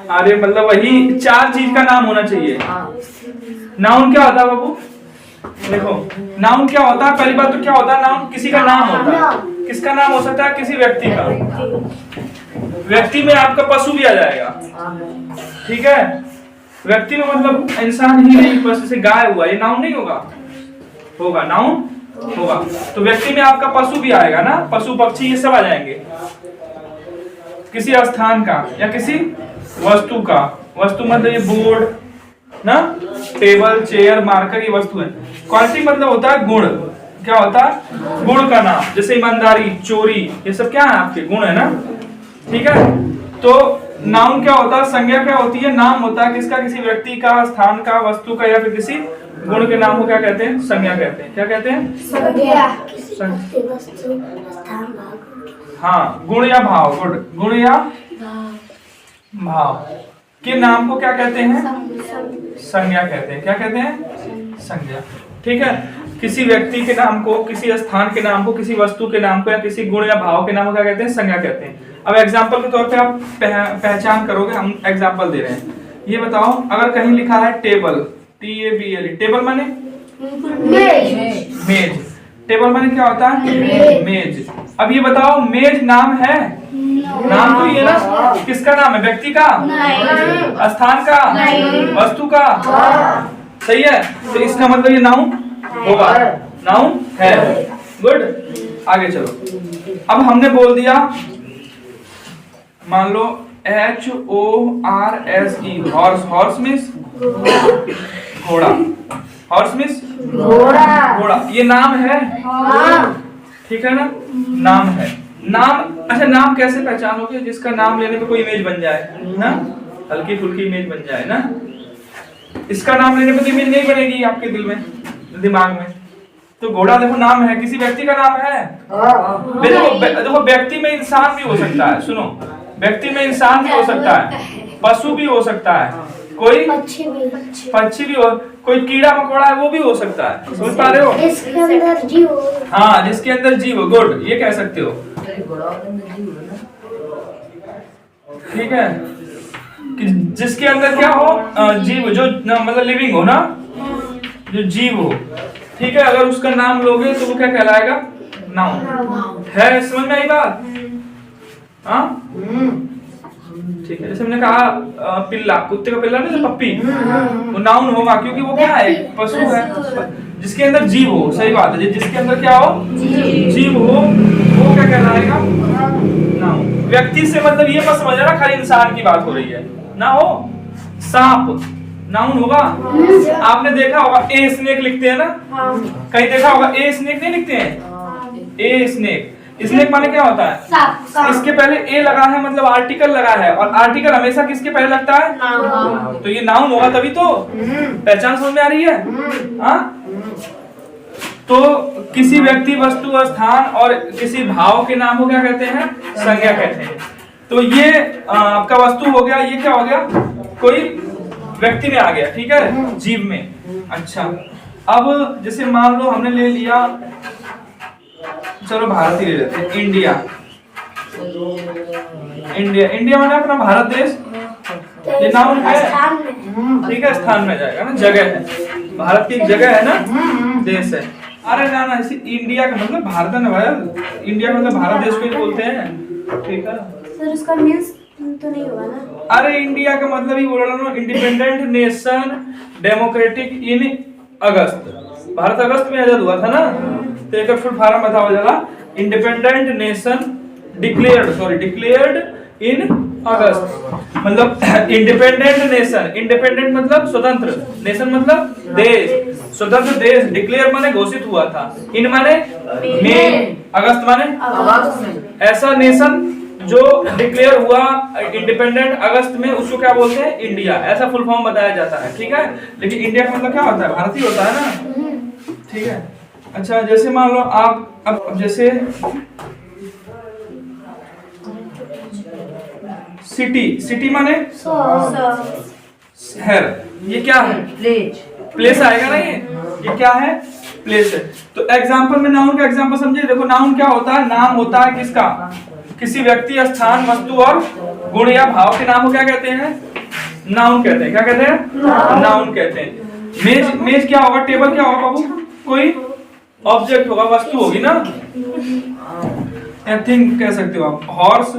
अरे मतलब वही 4 चीज का नाम होना चाहिए। नाउन क्या होता है बाबू? देखो नाउन क्या होता है, पहली बात तो क्या होता है, नाउन किसी का नाम होता है। किसका नाम हो सकता है? किसी व्यक्ति का। व्यक्ति में आपका पशु भी आ जाएगा, ठीक है। व्यक्ति में मतलब इंसान ही नहीं, बस जैसे गाय हुआ, ये नाउन नहीं होगा? होगा, नाउन होगा। तो व्यक्ति में आपका पशु भी आएगा ना, पशु पक्षी ये सब आ जाएंगे। किसी स्थान का या किसी वस्तु का। वस्तु मतलब ये बोर्ड ना, टेबल, चेयर, मार्कर, ये वस्तु है। क्वालिटी मतलब होता है गुण। क्या होता है? गुण का नाम। जैसे ईमानदारी, चोरी, ये सब क्या है? आपके गुण है ना, ठीक है। तो नाउन क्या होता है? संज्ञा क्या होती है? नाम होता है किसका? किसी व्यक्ति का, स्थान का, वस्तु का, या फिर किसी गुण के नाम को क्या कहते हैं? संज्ञा कहते हैं। क्या कहते हैं? हाँ, गुण या भाव। गुण या भाव के नाम को क्या कहते हैं? संज्ञा कहते हैं। क्या कहते हैं? संज्ञा, ठीक है। किसी व्यक्ति के नाम को, किसी स्थान के नाम को, किसी वस्तु के नाम को, या किसी गुण या भाव के नाम को क्या कहते हैं? संज्ञा कहते हैं। अब एग्जाम्पल के तौर पे आप पहचान करोगे, हम एग्जाम्पल दे रहे हैं। ये बताओ, अगर कहीं लिखा है टेबल, TABLE, टेबल माने मेज। टेबल माने क्या होता है? मेज। अब ये बताओ, मेज नाम है? नाम तो ये ना, किसका नाम है? व्यक्ति का? स्थान का? वस्तु का? सही है। तो इसका मतलब ये नाउन होगा, नाउन है। गुड, आगे चलो। अब हमने बोल दिया, मान लो HORSE, हॉर्स। हॉर्स मीन्स घोड़ा। हॉर्स मीन्स घोड़ा। ये नाम है, ठीक है ना, नाम है। नाम, अच्छा नाम कैसे पहचानोगे? जिसका नाम लेने पे कोई इमेज बन जाए ना, हल्की फुल्की इमेज बन जाए ना। इसका नाम लेने पे तो इमेज नहीं बनेगी आपके दिल में, दिमाग में। तो घोड़ा देखो नाम है, किसी व्यक्ति का नाम है। देखो व्यक्ति में इंसान भी हो सकता है, सुनो, व्यक्ति में इंसान भी हो सकता है, पशु भी हो सकता है, कोई पक्षी भी हो, कोई कीड़ा मकोड़ा है वो भी हो सकता है। समझ पा रहे हो? जिसके अंदर जीव हो। हाँ, जिसके अंदर जीव हो। गुड, ये कह सकते हो, ठीक है। कि जिसके अंदर क्या हो? जीव, जो मतलब लिविंग हो ना, जो जीव हो, ठीक है। अगर उसका नाम लोगे तो वो क्या कहलाएगा? नाउन है। समझ में आई बात? हाँ, ठीक है। जैसे हमने कहा पिल्ला, कुत्ते का पिल्ला नहीं, पप्पी, वो नाउन होगा क्योंकि वो क्या है? पशु है, जिसके अंदर जीव हो। सही बात है, जिसके अंदर क्या हो? जीव हो, वो क्या कहलाएगा? नाउन। व्यक्ति से मतलब ये मत समझना ना खाली इंसान की बात हो रही है ना। हो सांप, नाउन होगा। आपने देखा होगा ए स्नेक लिखते हैं ना, कहीं देखा होगा ए स्नेक नहीं लिखते हैं? A snake. स्नेक माने क्या होता है? इसके पहले ए लगा है, मतलब आर्टिकल लगा है, और आर्टिकल हमेशा किसके पहले लगता है? तो ये नाउन होगा, तभी तो। पहचान समझ में आ रही है? हाँ, तो किसी व्यक्ति, वस्तु, स्थान और किसी भाव के नाम को क्या कहते हैं? संज्ञा कहते हैं। तो ये आपका वस्तु हो गया, ये क्या हो गया? कोई व्यक्ति में आ गया, ठीक है, जीव में। अच्छा, अब जैसे मान लो हमने ले लिया, चलो भारत ही ले लेते हैं, इंडिया। इंडिया, इंडिया माने अपना भारत देश, ये नाउन है, ठीक है। स्थान में जाएगा ना, जगह है, भारत की एक जगह है ना, देश है। अरे ना ना, इसी इंडिया का मतलब भारत है ना भाई, इंडिया मतलब भारत देश को ही बोलते हैं, ठीक है। सर उसका मींस तो नहीं होगा ना? अरे इंडिया का मतलब ही बोल रहा हूँ, इंडिपेंडेंट नेशन डेमोक्रेटिक इन अगस्त। भारत अगस्त में आजाद हुआ था ना, तो एक फुल फॉर्म बताओ जरा। इंडिपेंडेंट नेशन डिक्लेयर्ड इन अगस्त, मतलब इंडिपेंडेंट नेशन। इंडिपेंडेंट मतलब स्वतंत्र, नेशन मतलब देश, स्वतंत्र देश। डिक्लेयर माने घोषित हुआ था, इन माने में, अगस्त माने ऐसा नेशन जो डिक्लेयर हुआ इंडिपेंडेंट अगस्त में, उसको क्या बोलते हैं? इंडिया। ऐसा फुल फॉर्म बताया जाता है, ठीक है। लेकिन इंडिया का मतलब क्या होता है? भारत ही होता है ना, ठीक है। अच्छा, जैसे मान लो आप, अब जैसे सिटी माने शहर, ये क्या है? प्लेस आएगा ना, ये क्या है? प्लेस है। तो एग्जाम्पल में नाउन का एग्जाम्पल समझिए। देखो नाउन क्या होता है? नाम होता है किसका? किसी व्यक्ति, स्थान, वस्तु और गुण या भाव के नाम को क्या कहते हैं? नाउन कहते हैं। क्या कहते हैं? नाउन कहते हैं। मेज, मेज क्या होगा? टेबल क्या होगा बाबू? कोई ऑब्जेक्ट होगा, वस्तु होगी ना, थिंग कह सकते हो आप। हॉर्स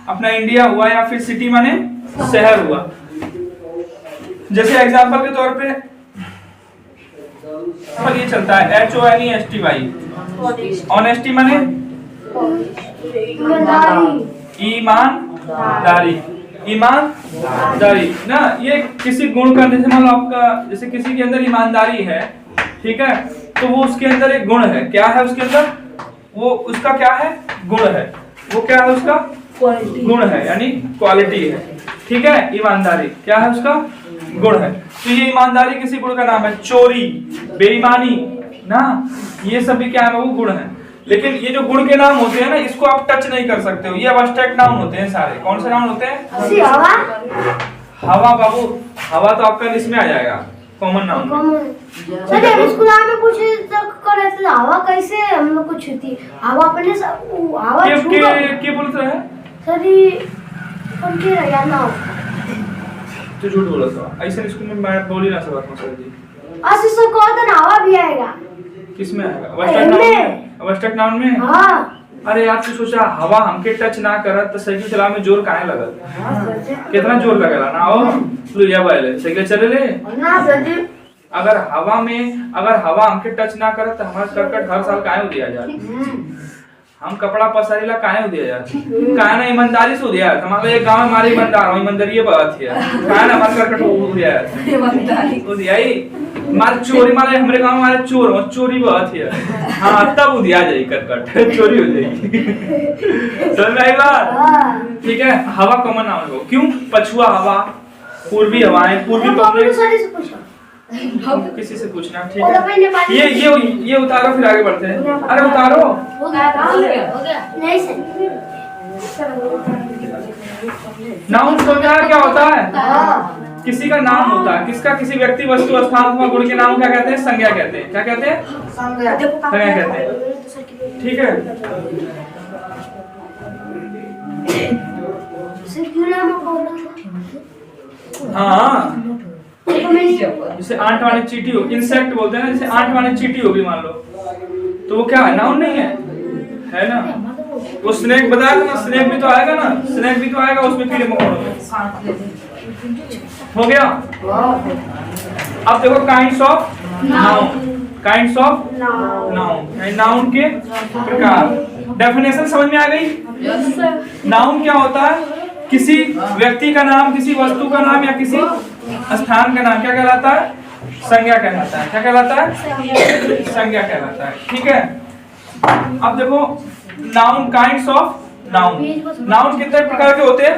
अपना इंडिया हुआ, या फिर सिटी माने शहर हुआ। जैसे एग्जांपल के तौर पे पर ये चलता है HONESTY, ऑनेस्टी माने ईमानदारी, ईमानदारी ना, ये किसी गुण का, जैसे मान लो आपका, जैसे किसी के अंदर ईमानदारी है, ठीक है, तो वो उसके अंदर एक गुण है। क्या है उसके अंदर? वो उसका क्या है? गुण है। वो क्या है उसका? गुण है, यानी क्वालिटी है। ठीक है, ईमानदारी क्या है? उसका गुण है। तो ये ईमानदारी किसी गुण का नाम है। चोरी, बेईमानी ना, ये सब भी क्या है? वो गुण है। लेकिन ये जो गुण के नाम होते हैं ना, इसको आप टच नहीं कर सकते हो, ये अब्स्ट्रैक्ट नाउन होते हैं सारे। कौन से नाउन होते हैं? हवा बाबू, हवा तो आपका इसमें आ जाएगा, कॉमन नाउन। सर हम स्कूल में कुछ तक करे थे, हवा कैसे हम लोग कुछ थी, हवा अपने हवा के बोलते हैं सर ये पंखे रहा ना, तो झूठ बोला था। ऐसे स्कूल में मैं बोल ही ना सकता सर जी। आज इसको कौन तो हवा भी आएगा। किसमें आएगा? अब्स्ट्रैक्ट नाउन में। अब्स्ट्रैक्ट नाउन में? हां। अरे यार तू सोचा हवा हमके टच ना करत तो साइकिल चलावे में जोर काहे लगत? कितना जोर लगेला ना? आओ तू या बाले साइकिल चले ले ना सर जी। अगर हवा में, अगर हवा हमके टच ना करत तो हमार करकट हर साल काहे हो दिया जाए? हम कपड़ा पसारीला काहे हो दिया जाए? काहे ना ईमानदारी से हो दिया जाए। हमारे एक गांव में हमारे ईमानदार हो, ईमानदारी ये बात है। काहे ना हमार करकट हो दिया जाए? ईमानदारी हो दिया ही। मार चोरी, मारे हमारे गांव में हमारे चोर हो, चोरी बात है। हां तब हो दिया जाए करकट, चोरी हो जाएगी। समझ में आई बात? ठीक है, हवा कॉमन नाउन हो। क्यों? पछुआ हवा, पूर्वी हवाएं, पूर्वी पवन। किसी से पूछना, ठीक है। ये उतारो, फिर आगे बढ़ते हैं। अरे उतारो। हो गया नहीं सर। नाउन समझा क्या होता है? किसी का नाम होता है। किसका? किसी व्यक्ति, वस्तु, स्थान अथवा गुण के नाम क्या कहते हैं? संज्ञा कहते हैं। क्या कहते हैं? संज्ञा कहते हैं। ठीक है, हाँ, जैसे आंट वाली चींटी हो, इंसेक्ट बोलते हैं ना, जैसे आंट वाली चींटी होगी मान लो, तो वो क्या है? नाउन नहीं है ना? वो स्नेक बताया था, स्नेक भी तो आएगा ना, स्नेक भी तो आएगा उसमें, कीड़े मकोड़ों में। हो गया। अब देखो kinds of noun, kinds of noun, noun के प्रकार। डेफिनेशन समझ में आ गई? नाउन क्या होता है? किसी व्यक्ति का नाम, किसी वस्तु का नाम, या किसी स्थान का नाम क्या कहलाता है? संज्ञा कहलाता है। क्या कहलाता है? संज्ञा कहलाता है। ठीक है, अब देखो noun, kinds of noun. Noun कितने प्रकार के होते हैं?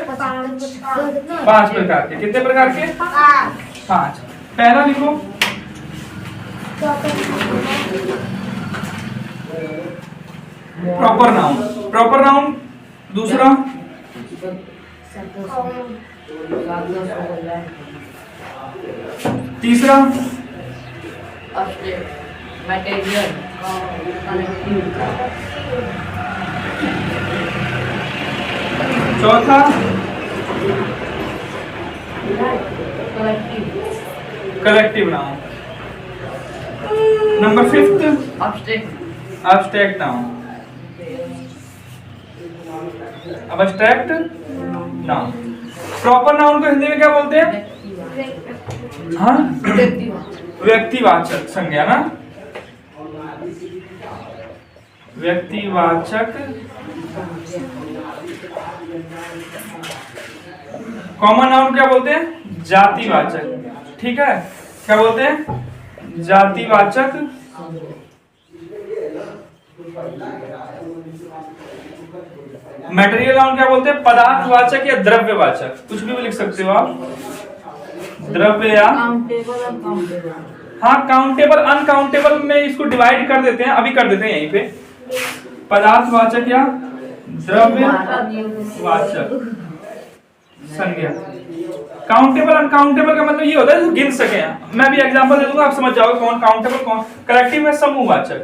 5 प्रकार के। कितने प्रकार के? 5। पहला लिखो, प्रॉपर नाउन। Proper noun. दूसरा तीसरा चौथा collective noun. Number 5 abstract noun. Abstract noun. Proper noun को हिंदी में क्या बोलते हैं? हाँ, व्यक्तिवाचक संज्ञा ना, व्यक्तिवाचक। कॉमन नाउन क्या बोलते हैं? जातिवाचक। ठीक है, क्या बोलते हैं? जातिवाचक। मटेरियल नाउन क्या बोलते हैं? पदार्थवाचक या द्रव्यवाचक, कुछ भी लिख सकते हो आप, द्रव्य या हाँ, काउंटेबल, अनकाउंटेबल में इसको डिवाइड कर देते हैं, अभी कर देते हैं यहीं पे। पदार्थवाचक या द्रव्यवाचक संज्ञा। काउंटेबल, अनकाउंटेबल का मतलब ये होता है जो गिन सके। मैं भी एग्जांपल दे दूंगा, आप समझ जाओगे कौन काउंटेबल कौन। कलेक्टिव में समूहवाचक।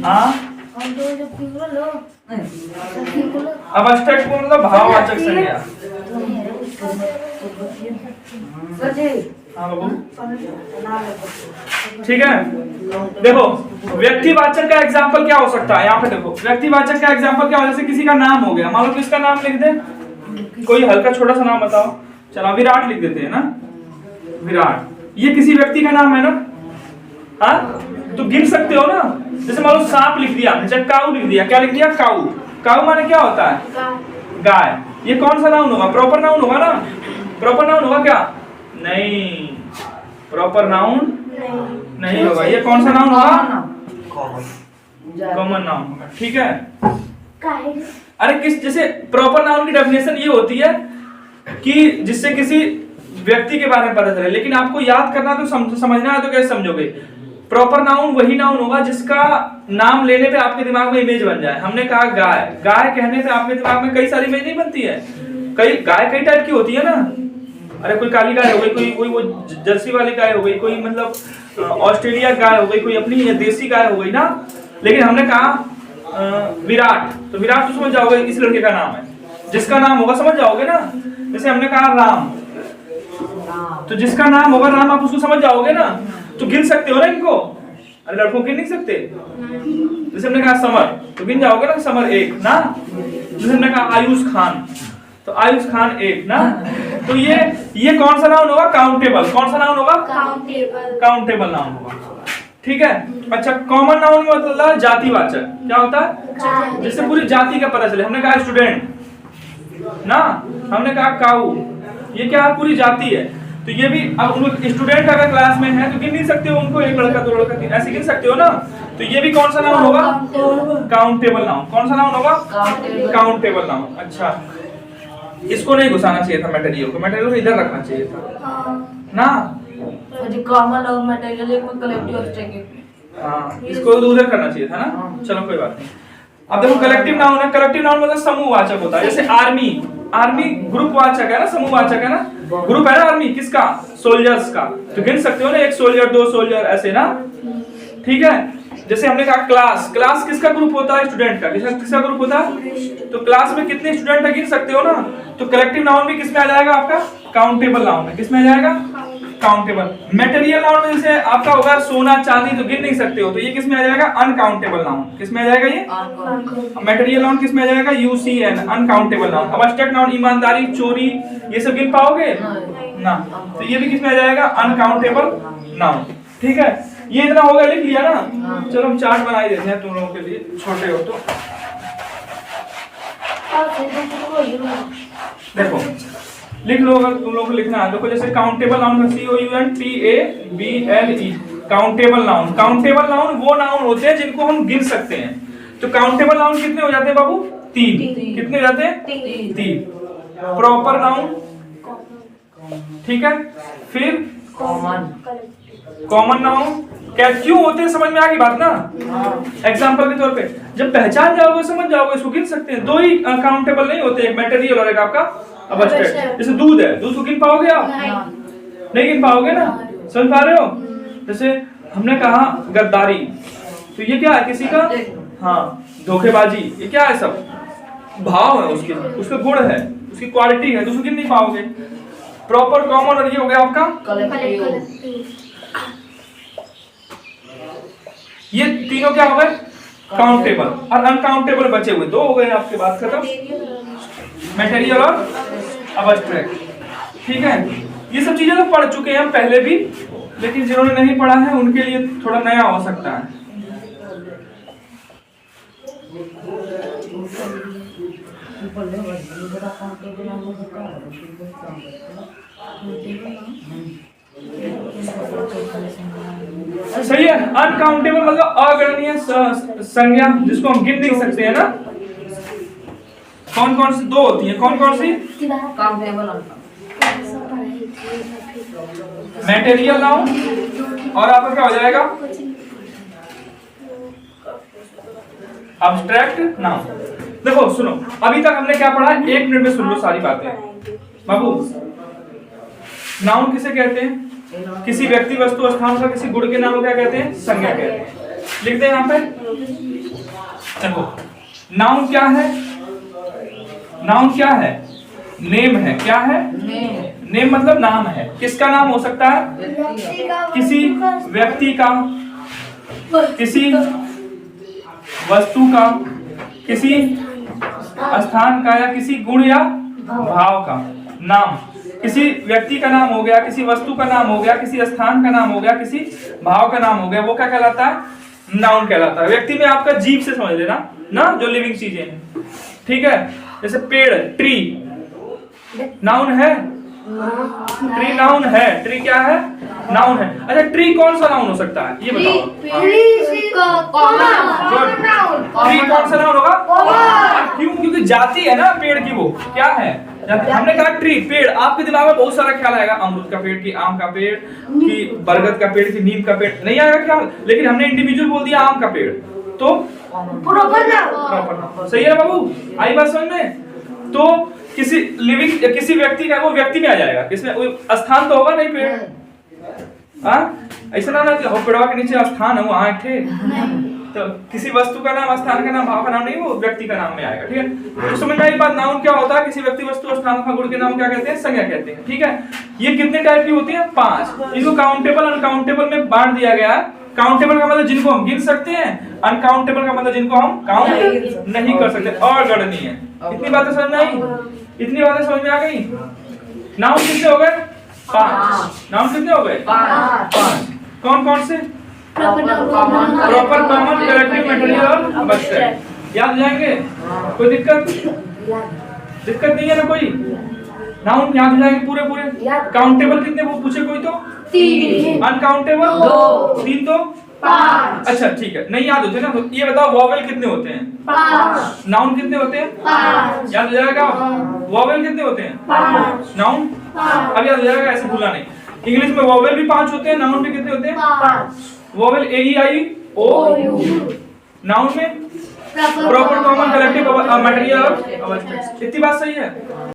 हाँ, और जो जो प्लूरल हो प्लूरल अब अब्स्ट्रैक्ट को मतलब भाववाचक संज्ञा। हाँ बाबू ठीक है। देखो व्यक्तिवाचक का एग्जांपल क्या हो सकता है, यहाँ पे देखो व्यक्तिवाचक का एग्जांपल क्या हो, जैसे किसी का नाम हो गया, मान लो किसका नाम लिख दे, कोई हल्का छोटा सा नाम बताओ, चलो विराट लिख देते हैं ना, विराट, ये किसी व्यक्ति का नाम है ना, हाँ तो गिन सकते हो ना। जैसे मान लो सांप लिख दिया, जब काऊ लिख दिया, क्या लिख दिया, काऊ, काऊ माने क्या होता है, गाय, ये कौन सा नाउन होगा, प्रॉपर नाउन होगा ना, प्रॉपर नाउन होगा क्या, नहीं, प्रॉपर नाउन नहीं होगा, ये कौन सा नाउन होगा, कॉमन नाउन होगा, ठीक है। अरे किस, जैसे प्रॉपर नाउन की डेफिनेशन ये होती है कि जिससे किसी व्यक्ति के बारे में पता चले, लेकिन आपको याद करना तो समझना है तो कैसे समझोगे। प्रॉपर नाउन वही नाउन होगा जिसका नाम लेने पे आपके दिमाग में इमेज बन जाए। हमने कहा गाय, गाय कहने पे आपके दिमाग में कई सारी इमेज नहीं बनती है, कई गाय कई टाइप की होती है ना, अरे कोई काली गाय हो गई, कोई वो जर्सी वाली गाय हो गई, कोई मतलब ऑस्ट्रेलिया गाय हो गई, कोई अपनी देसी गाय हो गई ना। लेकिन हमने कहा विराट, तो विराट तो समझ जाओगे इस लड़के का नाम है, जिसका नाम होगा समझ जाओगे ना। जैसे हमने कहा राम, तो जिसका नाम होगा राम आप उसको समझ जाओगे ना, तो गिन सकते हो ना इनको, अरे लड़कों गिन नहीं सकते। जैसे हमने कहा समर, तो गिन जाओगे ना, समर एक ना। जैसे हमने कहा आयुष खान, तो आयुष खान एक ना। तो ये कौन सा नाउन होगा, काउंटेबल, कौन सा नाउन होगा, काउंटेबल नाउन होगा, ठीक है। अच्छा कॉमन नाउन में मतलब जातिवाचक, क्या होता है, जिससे पूरी जाति का पता चले। हमने कहा स्टूडेंट ना, हमने कहा काऊ, ये क्या है, पूरी जाति है। तो ये भी, अब उन स्टूडेंट अगर क्लास में है तो गिन नहीं सकते हो उनको, एक लड़का दो लड़का तीन ऐसे गिन सकते हो ना। तो ये भी कौन सा नाउन होगा, काउंटेबल नाउन, कौन सा नाउन होगा, काउंटेबल नाउन। अच्छा इसको नहीं घुसाना चाहिए था मटेरियल को, मटेरियल को इधर रखना चाहिए था ना, कॉमन और मटेरियल एक कलेक्टिव अब्स्ट्रैक्ट, हाँ इसको उधर करना चाहिए था ना, चलो कोई बात नहीं। अब देखो कलेक्टिव नाउन है, कलेक्टिव नाउन मतलब समूहवाचक होता है। जैसे आर्मी, आर्मी ग्रुप वाचक है ना, समूहवाचक है ना, ग्रुप है ना आर्मी किसका, सोल्जर्स का, तो गिन सकते हो ना, एक सोल्जर दो सोल्जर ऐसे ना, ठीक है। जैसे हमने कहा क्लास, क्लास किसका ग्रुप होता है, स्टूडेंट का, किसका ग्रुप होता है, तो क्लास में कितने स्टूडेंट है गिन सकते हो ना। तो कलेक्टिव नाउन भी किसमें आ जाएगा आपका, काउंटेबल नाउन में, किसमें आ जाएगा, काउंटेबल। मटेरियल नाउन में जैसे आपका होगा सोना चांदी, तो गिन नहीं सकते हो, तो ये किसमें आ जाएगा, अनकाउंटेबल नाउन, किसमें आ जाएगा ये, मटेरियल नाउन किसमें आ जाएगा, यूसीएन, अनकाउंटेबल नाउन। अब अब्स्ट्रैक्ट नाउन ईमानदारी, चोरी, ये सब गिन पाओगे ना, तो ये भी किसमें आ जाएगा, अनकाउंटेबल नाउन, ठीक है। ये इतना हो गया, लिख लिया ना, चलो हम चार्ट बना ही देते हैं तुम लोगों के लिए, छोटे हो तो देखो लिख लो, अगर तुम लोग को लिखना है। देखो जैसे countable noun, COUNTABLE, countable noun. Countable noun वो नाउन होते हैं जिनको हम गिन सकते हैं। तो काउंटेबल नाउन कितने हो जाते हैं बाबू, 3, कितने हो जाते हैं, 3। प्रॉपर नाउन, ठीक है, फिर कॉमन नाउन, क्या क्यों होते हैं समझ में आ गई बात ना। एग्जांपल के तौर पे जब पहचान जाओगे समझ जाओगे, इसको गिन सकते हैं। दो ही काउंटेबल नहीं होते, एक मटेरियल और एक आपका अब्स्ट्रैक्ट। जैसे दूध है, दूध को गिन पाओगे आप, नहीं गिन पाओगे ना, समझ पा रहे हो। जैसे हमने कहा गद्दारी, तो ये क्या है, किसी का, हाँ धोखेबाजी, ये क्या है, सब भाव है उसके, उसका गुण है, उसकी क्वालिटी है, तो उसको गिन नहीं पाओगे। प्रॉपर, कॉमन और ये हो गया आपका कलेक्टिव। ये तीनों क्या हो गए, काउंटेबल, और अनकाउंटेबल बचे हुए 2 हो गए आपके, बात खत्म। मटेरियल और अब्स्ट्रैक्ट, ठीक है। ये सब चीजें तो पढ़ चुके हैं हम पहले भी, लेकिन जिन्होंने नहीं पढ़ा है उनके लिए थोड़ा नया हो सकता है। सही है। अनकाउंटेबल मतलब अगणनीय संज्ञा, जिसको हम गिन नहीं सकते हैं ना। कौन कौन सी 2 होती है, कौन कौन सी, मटेरियल नाउन और आपका क्या हो जाएगा, अब्स्ट्रैक्ट नाउन। देखो सुनो, अभी तक हमने क्या पढ़ा, 1 मिनट में सुन लो सारी बातें बाबू। नाउन किसे कहते हैं, किसी व्यक्ति वस्तु स्थान का किसी गुण के नाम को क्या कहते हैं, संज्ञा कहते हैं। लिख दे यहाँ पे, देखो नाउन क्या है, नाउन क्या है, नेम है, क्या है, नेम मतलब नाम है। किसका नाम हो सकता है, किसी व्यक्ति का, किसी वस्तु का, किसी स्थान का, या किसी गुण या भाव का नाम। किसी व्यक्ति का नाम हो गया, किसी वस्तु का नाम हो गया, किसी स्थान का नाम हो गया, किसी भाव का नाम हो गया, वो क्या कहलाता है, नाउन कहलाता है। व्यक्ति में आपका जीव से समझ लेना ना, जो लिविंग चीजें हैं, ठीक है। जैसे पेड़, ट्री नाउन है, ट्री नाउन है, ट्री क्या है, नाउन है। अच्छा ट्री कौन सा नाउन हो सकता है, ये बताओ। ट्री कौन सा नाउन होगा, क्यों, क्योंकि जाति है ना पेड़ की, वो क्या है, हमने कहा ट्री, पेड़। आपके दिमाग में बहुत सारा ख्याल आएगा, अमरूद का पेड़ की, आम का पेड़ की, बरगद का पेड़ की, नीम का पेड़, नहीं आएगा ख्याल, लेकिन हमने इंडिविजुअल बोल दिया आम का पेड़, तो प्रॉपर नाउन, सही है बाबू, आई बात समझ में। तो किसी लिविंग, किसी व्यक्ति का, वो व्यक्ति में आ जाएगा, किसमें, स्थान तो होगा नहीं पेड़, हाँ ऐसा ना कि पेड़वा के नीचे स्थान है वहां थे, तो किसी वस्तु का नाम, स्थान का नाम, भाव का नाम नहीं, वो व्यक्ति का नाम में आएगा, ठीक है। तो समझ में आई बात, नाउन क्या होता है, किसी व्यक्ति, वस्तु, स्थान का गुण के नाम क्या कहते हैं, संज्ञा कहते हैं, ठीक है। ये कितने टाइप की होती है, 5। इनको काउंटेबल, अनकाउंटेबल में बांट दिया गया है। काउंटेबल का मतलब जिनको हम गिन सकते हैं, अनकाउंटेबल का मतलब जिनको हम काउंट नहीं कर सकते, और गणनीय है। इतनी बातें समझ में आई, इतनी बातें समझ में आ गई। नाउन कितने हो गए, 5। नाउन कितने हो गए, 5। कौन कौन से, प्रॉपर, कॉमन, कलेक्टिव, मटेरियल और अब्स्ट्रैक्ट, याद जाएंगे, कोई दिक्कत नहीं है ना कोई, नाउन याद हो जाएंगे पूरे पूरे। काउंटेबल कितने, वो पूछे कोई तो 3, अनकाउंटेबल 2, 3 तो 5। अच्छा ठीक है, नहीं याद होते ना, तो ये बताओ वॉवेल कितने होते हैं, 5। नाउन कितने होते हैं, 5। याद हो जाएगा, वॉवेल कितने होते हैं, 5। नाउन अब याद हो जाएगा, ऐसे भूलना नहीं। इंग्लिश में वॉवेल भी 5 होते हैं, नाउन भी कितने होते हैं, 5। Vowel A E I O U, noun में प्रॉपर, कॉमन, कलेक्टिव, मटेरियल और अब्स्ट्रैक्ट। इतनी बात सही है।